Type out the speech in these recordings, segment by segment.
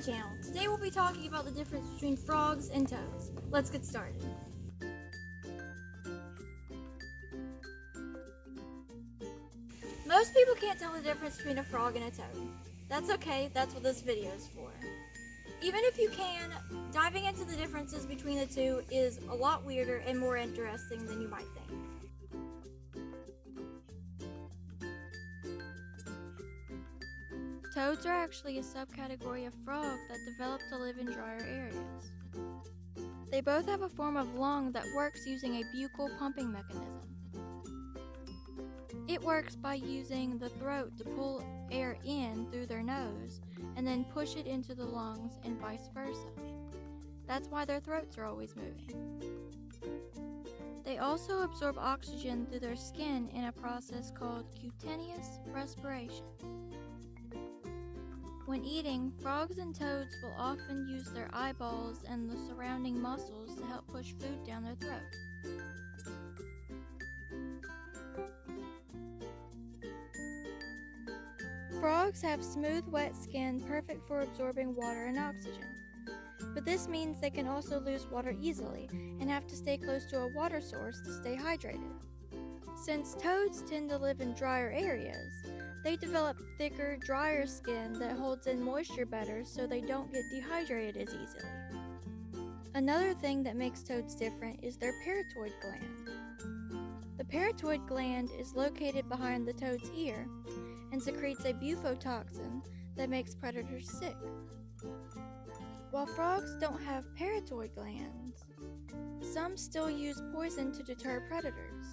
channel. Today we'll be talking about the difference between frogs and toads. Let's get started. Most people can't tell the difference between a frog and a toad. That's okay, that's what this video is for. Even if you can, diving into the differences between the two is a lot weirder and more interesting than you might think. Toads are actually a subcategory of frog that developed to live in drier areas. They both have a form of lung that works using a buccal pumping mechanism. It works by using the throat to pull air in through their nose and then push it into the lungs and vice versa. That's why their throats are always moving. They also absorb oxygen through their skin in a process called cutaneous respiration. When eating, frogs and toads will often use their eyeballs and the surrounding muscles to help push food down their throat. Frogs have smooth, wet skin perfect for absorbing water and oxygen. But this means they can also lose water easily and have to stay close to a water source to stay hydrated. Since toads tend to live in drier areas, they develop thicker, drier skin that holds in moisture better so they don't get dehydrated as easily. Another thing that makes toads different is their parotoid gland. The parotoid gland is located behind the toad's ear and secretes a bufotoxin that makes predators sick. While frogs don't have parotoid glands, some still use poison to deter predators.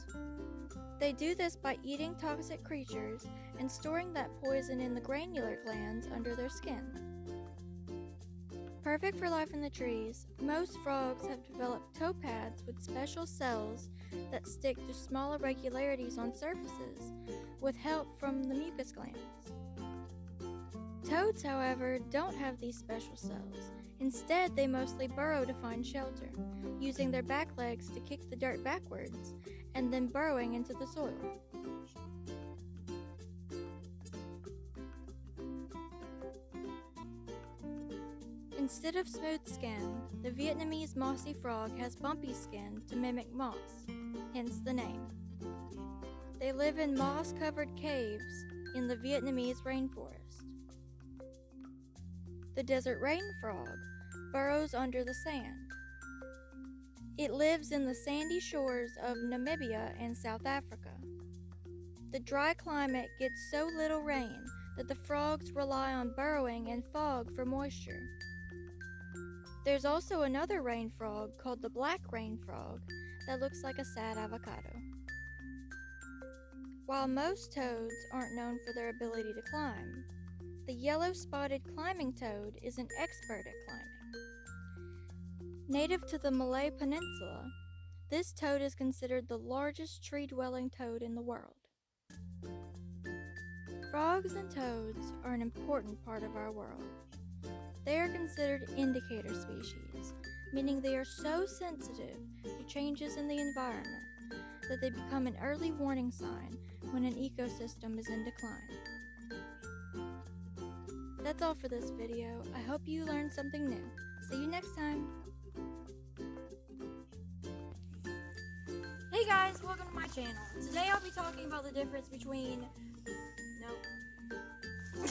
They do this by eating toxic creatures and storing that poison in the granular glands under their skin. Perfect for life in the trees, most frogs have developed toe pads with special cells that stick to small irregularities on surfaces with help from the mucus glands. Toads, however, don't have these special cells. Instead, they mostly burrow to find shelter, using their back legs to kick the dirt backwards and then burrowing into the soil. Instead of smooth skin, the Vietnamese mossy frog has bumpy skin to mimic moss, hence the name. They live in moss-covered caves in the Vietnamese rainforest. The desert rain frog burrows under the sand. It lives in the sandy shores of Namibia and South Africa. The dry climate gets so little rain that the frogs rely on burrowing and fog for moisture. There's also another rain frog called the black rain frog that looks like a sad avocado. While most toads aren't known for their ability to climb, the yellow-spotted climbing toad is an expert at climbing. Native to the Malay Peninsula, this toad is considered the largest tree-dwelling toad in the world. Frogs and toads are an important part of our world. They are considered indicator species, meaning they are so sensitive to changes in the environment that they become an early warning sign when an ecosystem is in decline. That's all for this video. I hope you learned something new. See you next time. Hey guys, welcome to my channel. Today I'll be talking about the difference between... Nope.